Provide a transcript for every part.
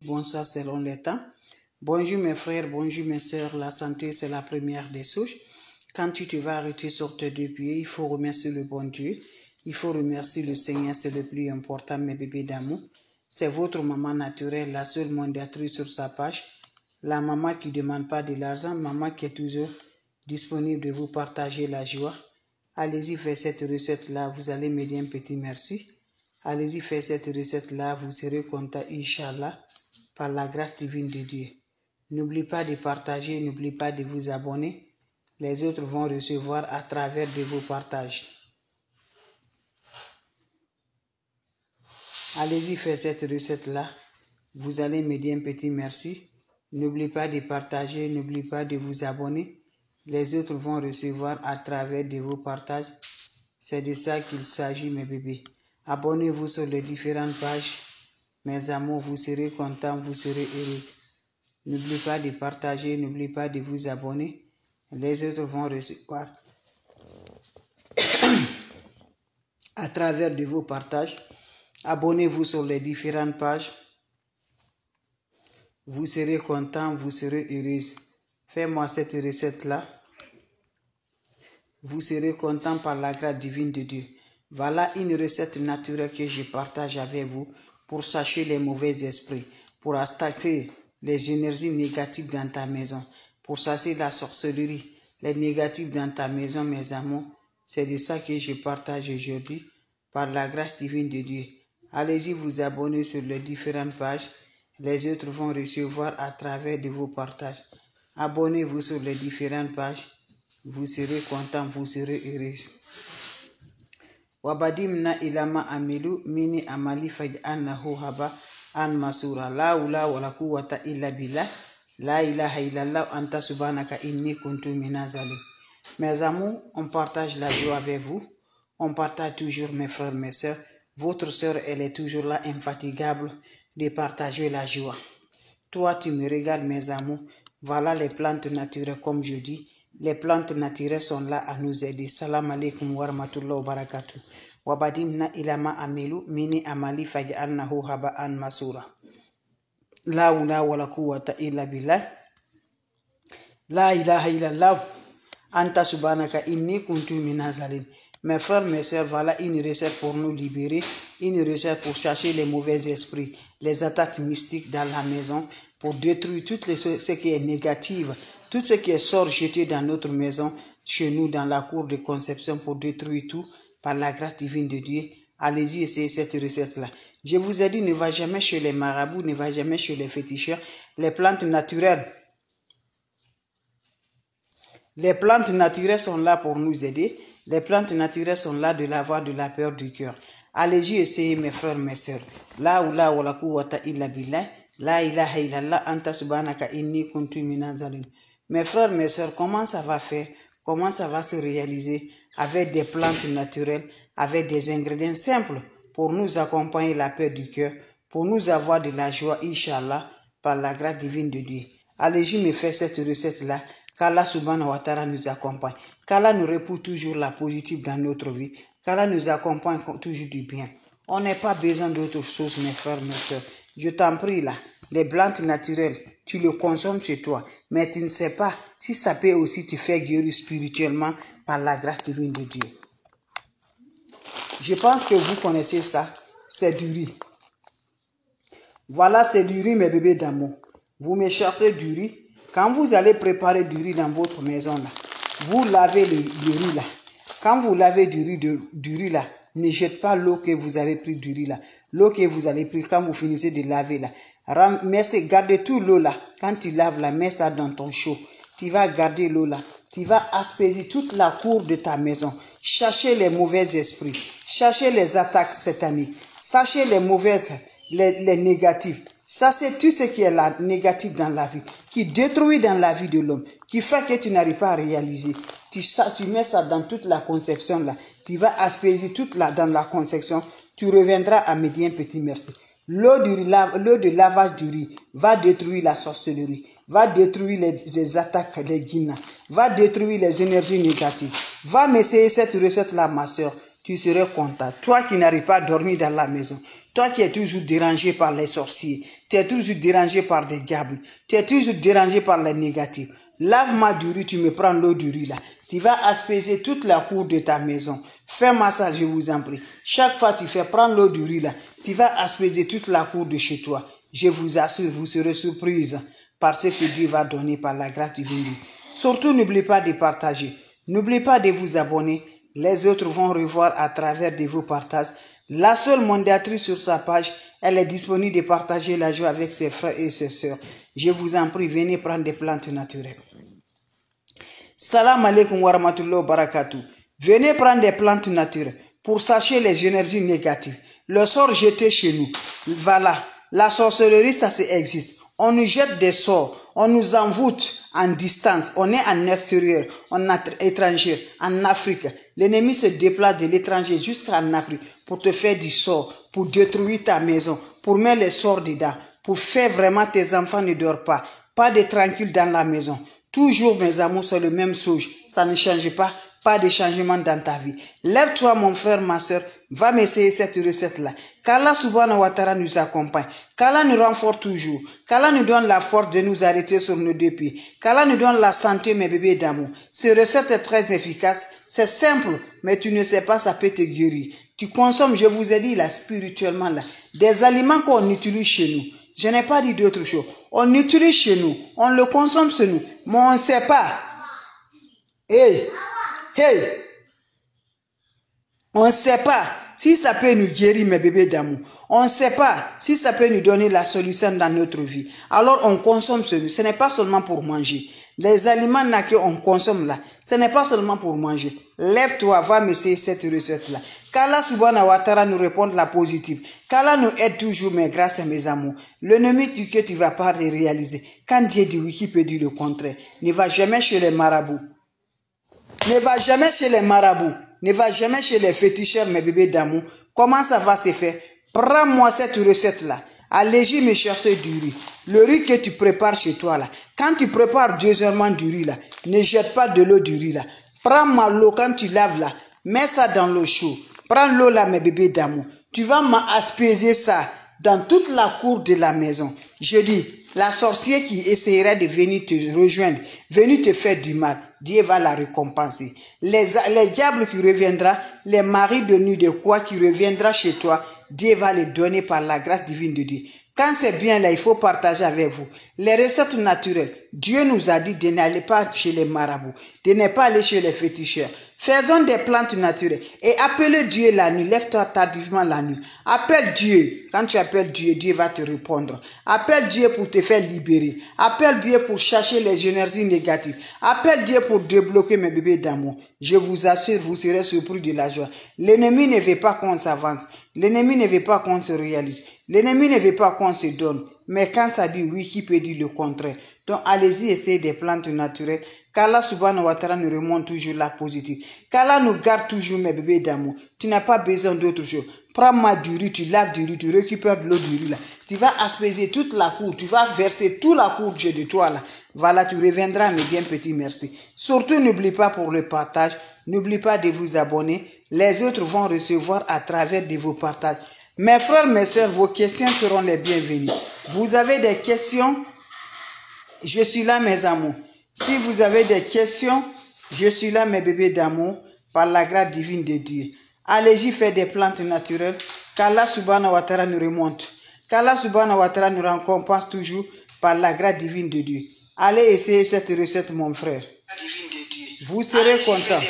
Bonsoir selon les temps. Bonjour mes frères, bonjour mes sœurs. La santé, c'est la première des souches. Quand tu te vas arrêter sur tes deux pieds, il faut remercier le bon Dieu. Il faut remercier le Seigneur, c'est le plus important, mes bébés d'amour. C'est votre maman naturelle, la seule mondatrice sur sa page. La maman qui ne demande pas de l'argent, maman qui est toujours disponible de vous partager la joie. Allez-y, faites cette recette-là, vous allez me dire un petit merci. Allez-y, faites cette recette-là, vous serez content, Inch'Allah, par la grâce divine de Dieu. N'oubliez pas de partager, n'oubliez pas de vous abonner. Les autres vont recevoir à travers de vos partages. Allez-y, faites cette recette-là. Vous allez me dire un petit merci. N'oubliez pas de partager, n'oubliez pas de vous abonner. Les autres vont recevoir à travers de vos partages. C'est de ça qu'il s'agit, mes bébés. Abonnez-vous sur les différentes pages. Mes amours, vous serez contents, vous serez heureux. N'oubliez pas de partager, n'oubliez pas de vous abonner. Les autres vont recevoir à travers de vos partages. Abonnez-vous sur les différentes pages. Vous serez content, vous serez heureuse. Faites-moi cette recette-là. Vous serez content par la grâce divine de Dieu. Voilà une recette naturelle que je partage avec vous pour chasser les mauvais esprits, pour attaquer les énergies négatives dans ta maison, pour chasser la sorcellerie, les négatifs dans ta maison, mes amours. C'est de ça que je partage aujourd'hui par la grâce divine de Dieu. Allez-y vous abonner sur les différentes pages. Les autres vont recevoir à travers de vos partages. Abonnez-vous sur les différentes pages. Vous serez content, vous serez heureux. Wabadimna ilama amilu mini amali faj'annahu haba an masura. La ula wala quwwata illa billah. La ilaha illallah anta subhanaka inni kuntu minazalim. Mes amours, on partage la joie avec vous. On partage toujours mes frères, mes sœurs. Votre sœur, elle est toujours là, infatigable de partager la joie. Toi, tu me régales, mes amours. Voilà les plantes naturelles, comme je dis. Les plantes naturelles sont là à nous aider. Salam alaikum wa rahmatullahi wa barakatuh. Wabadimna ilama amilu mini amali faj'alnahu haba'an masura. La ula wala quwwata illa billah. La ilaha illallah. Anta subhanaka inni kuntu minazalim. Mes frères, mes sœurs, voilà une recette pour nous libérer, une recette pour chercher les mauvais esprits, les attaques mystiques dans la maison, pour détruire tout ce qui est négatif, tout ce qui est sort jeté dans notre maison, chez nous, dans la cour de conception, pour détruire tout par la grâce divine de Dieu. Allez-y, essayez cette recette-là. Je vous ai dit, ne va jamais chez les marabouts, ne va jamais chez les féticheurs. Les plantes naturelles sont là pour nous aider. Les plantes naturelles sont là de l'avoir de la peur du cœur. Allez-y, essayez, mes frères, mes sœurs. La ula wala quwwata illa billah. La ilaha illallah anta subhanaka inni kuntu minazalim. Mes frères, mes sœurs, comment ça va faire? Comment ça va se réaliser avec des plantes naturelles, avec des ingrédients simples pour nous accompagner la paix du cœur, pour nous avoir de la joie, Inch'Allah, par la grâce divine de Dieu. Allez-y, me faire cette recette-là, qu'Allah subhanahu wa ta'ala nous accompagne. Qu'Allah nous répond toujours la positive dans notre vie. Qu'Allah nous accompagne toujours du bien. On n'a pas besoin d'autre chose, mes frères, mes soeurs. Je t'en prie là, les plantes naturelles, tu le consommes chez toi. Mais tu ne sais pas si ça peut aussi te faire guérir spirituellement par la grâce divine de Dieu. Je pense que vous connaissez ça. C'est du riz. Voilà, c'est du riz, mes bébés d'amour. Vous me cherchez du riz. Quand vous allez préparer du riz dans votre maison là, vous lavez le riz là. Quand vous lavez du riz là, ne jetez pas l'eau que vous avez pris du riz là. L'eau que vous allez prendre quand vous finissez de laver là. Gardez tout l'eau là. Quand tu laves là, mets ça dans ton seau. Tu vas garder l'eau là. Tu vas asperger toute la cour de ta maison. Cherchez les mauvais esprits. Cherchez les attaques sataniques. Cherchez les mauvaises, les négatifs. Ça, c'est tout ce qui est là, négatif dans la vie, qui détruit dans la vie de l'homme, qui fait que tu n'arrives pas à réaliser. Tu mets ça dans toute la conception là. Tu vas asperger toute dans la conception. Tu reviendras à me dire un petit merci. L'eau de lavage du riz va détruire la sorcellerie, va détruire les attaques, les guinas, va détruire les énergies négatives. Va m'essayer cette recette là, ma soeur. tu serais content. Toi qui n'arrives pas à dormir dans la maison, toi qui es toujours dérangé par les sorciers, tu es toujours dérangé par des diables, tu es toujours dérangé par les négatifs. Lave-moi du riz, tu me prends l'eau du riz là. Tu vas asperger toute la cour de ta maison. Fais-moi ça, je vous en prie. Chaque fois tu fais, prends l'eau du riz là. Tu vas asperger toute la cour de chez toi. Je vous assure, vous serez surprise par ce que Dieu va donner par la grâce divine. Surtout, n'oubliez pas de partager. N'oubliez pas de vous abonner. Les autres vont revoir à travers de vos partages. La seule mondatrice sur sa page, elle est disponible de partager la joie avec ses frères et ses sœurs. Je vous en prie, venez prendre des plantes naturelles. Salam alaikum wa rahmatullahi wa barakatuh. Venez prendre des plantes naturelles pour sacher les énergies négatives. Le sort jeté chez nous. Voilà. La sorcellerie, ça existe. On nous jette des sorts. On nous envoûte en distance. On est en extérieur. On est étranger. En Afrique. L'ennemi se déplace de l'étranger jusqu'en Afrique pour te faire du sort, pour détruire ta maison, pour mettre les sorts dedans, pour faire vraiment tes enfants ne dorment pas. Pas de tranquille dans la maison. Toujours, mes amours, c'est le même chose. Ça ne change pas. Pas de changement dans ta vie. Lève-toi, mon frère, ma soeur. Va m'essayer cette recette-là. Qu'Allah subhanahu wa ta'ala nous accompagne. Qu'Allah nous renforce toujours. Qu'Allah nous donne la force de nous arrêter sur nos deux pieds. Qu'Allah nous donne la santé, mes bébés d'amour. Cette recette est très efficace. C'est simple, mais tu ne sais pas, ça peut te guérir. Tu consommes, je vous ai dit là, spirituellement là, des aliments qu'on utilise chez nous. Je n'ai pas dit d'autre chose. On utilise chez nous. On le consomme chez nous. Mais on ne sait pas. Hey! On ne sait pas si ça peut nous guérir, mes bébés d'amour. On ne sait pas si ça peut nous donner la solution dans notre vie. Alors on consomme ce. Ce n'est pas seulement pour manger. Les aliments qu'on consomme là, ce n'est pas seulement pour manger. Lève-toi, va m'essayer cette recette-là. Qu'Allah subhanahu wa ta'ala nous réponde la positive. Qu'Allah nous aide toujours, mes grâces et mes amours. L'ennemi que tu ne vas pas réaliser. Quand Dieu dit oui, qui peut dire le contraire? Ne va jamais chez les marabouts. Ne va jamais chez les marabouts. Ne va jamais chez les féticheurs, mes bébés d'amour. Comment ça va se faire? Prends-moi cette recette-là. Allez-y me chercher du riz. Le riz que tu prépares chez toi là. Quand tu prépares deuxièmement du riz là, ne jette pas de l'eau du riz là. Prends ma l'eau quand tu laves là. Mets ça dans l'eau chaude. Prends l'eau là, mes bébés d'amour. Tu vas m'asperger ça dans toute la cour de la maison. Je dis, la sorcière qui essaierait de venir te rejoindre, venir te faire du mal, Dieu va la récompenser. Les diables qui reviendront, les maris de nuit de quoi qui reviendra chez toi, Dieu va les donner par la grâce divine de Dieu. Quand c'est bien là, il faut partager avec vous. Les recettes naturelles, Dieu nous a dit de n'aller pas chez les marabouts, de ne pas aller chez les féticheurs. Faisons des plantes naturelles et appelez Dieu la nuit. Lève-toi tardivement la nuit. Appelle Dieu. Quand tu appelles Dieu, Dieu va te répondre. Appelle Dieu pour te faire libérer. Appelle Dieu pour chercher les énergies négatives. Appelle Dieu pour débloquer mes bébés d'amour. Je vous assure, vous serez surpris de la joie. L'ennemi ne veut pas qu'on s'avance. L'ennemi ne veut pas qu'on se réalise. L'ennemi ne veut pas qu'on se donne. Mais quand ça dit oui, qui peut dire le contraire? Donc allez-y, essayez des plantes naturelles. Qu'Allah subhanahu wa ta'ala nous remonte toujours la positive. Qu'Allah nous garde toujours, mes bébés d'amour. Tu n'as pas besoin d'autre chose. Prends-moi du riz, tu laves du riz, tu récupères de l'eau du riz là. Tu vas asperger toute la cour, tu vas verser toute la cour de toi là. Voilà, tu reviendras, mes bien petits, merci. Surtout, n'oublie pas pour le partage, n'oublie pas de vous abonner. Les autres vont recevoir à travers de vos partages. Mes frères, mes soeurs, vos questions seront les bienvenues. Vous avez des questions? Je suis là, mes amours. Si vous avez des questions, je suis là, mes bébés d'amour, par la grâce divine de Dieu. Allez-y faire des plantes naturelles. Qu'Allah subhanahu wa ta'ala nous remonte. Qu'Allah subhanahu wa ta'ala nous récompense toujours par la grâce divine de Dieu. Allez essayer cette recette, mon frère. Vous serez content.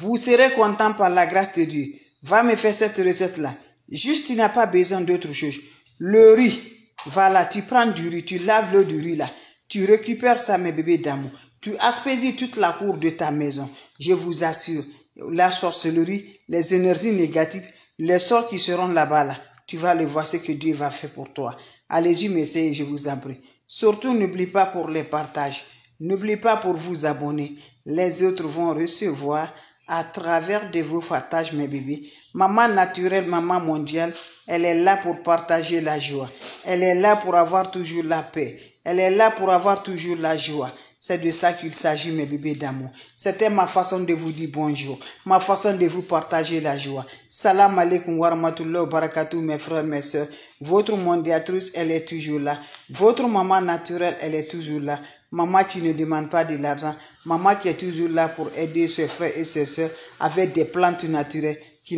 Vous serez content par la grâce de Dieu. Va me faire cette recette-là. Juste, tu n'as pas besoin d'autre chose. Le riz. Voilà, tu prends du riz, tu laves l'eau du riz là. Tu récupères ça, mes bébés d'amour. Tu asperges toute la cour de ta maison. Je vous assure, la sorcellerie, les énergies négatives, les sorts qui seront là-bas, là, tu vas le voir ce que Dieu va faire pour toi. Allez-y, m'essayer, je vous en prie. Surtout, n'oublie pas pour les partages. N'oublie pas pour vous abonner. Les autres vont recevoir à travers de vos partages, mes bébés. Maman naturelle, maman mondiale, elle est là pour partager la joie. Elle est là pour avoir toujours la paix. Elle est là pour avoir toujours la joie. C'est de ça qu'il s'agit, mes bébés d'amour. C'était ma façon de vous dire bonjour, ma façon de vous partager la joie. Salam alaikum wa rahmatullahi wa barakatuh, mes frères, mes soeurs. Votre mondiatrice, elle est toujours là. Votre maman naturelle, elle est toujours là. Maman qui ne demande pas de l'argent. Maman qui est toujours là pour aider ses frères et ses soeurs avec des plantes naturelles qui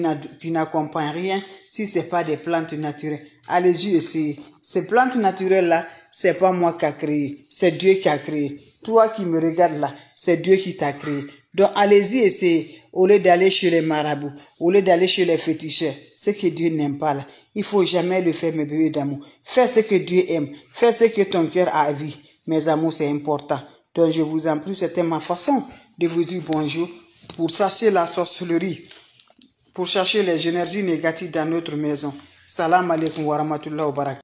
n'accompagnent rien si ce n'est pas des plantes naturelles. Allez-y essayer. Ces plantes naturelles-là, ce n'est pas moi qui a créé. C'est Dieu qui a créé. Toi qui me regardes là, c'est Dieu qui t'a créé. Donc allez-y essayer. Au lieu d'aller chez les marabouts, au lieu d'aller chez les féticheurs, ce que Dieu n'aime pas là, il faut jamais le faire, mes bébés d'amour. Fais ce que Dieu aime. Fais ce que ton cœur a envie. Mes amours, c'est important. Donc je vous en prie, c'était ma façon de vous dire bonjour pour chasser la sorcellerie, pour chercher les énergies négatives dans notre maison. Salam alaikum wa rahmatullahi wa barakatuh.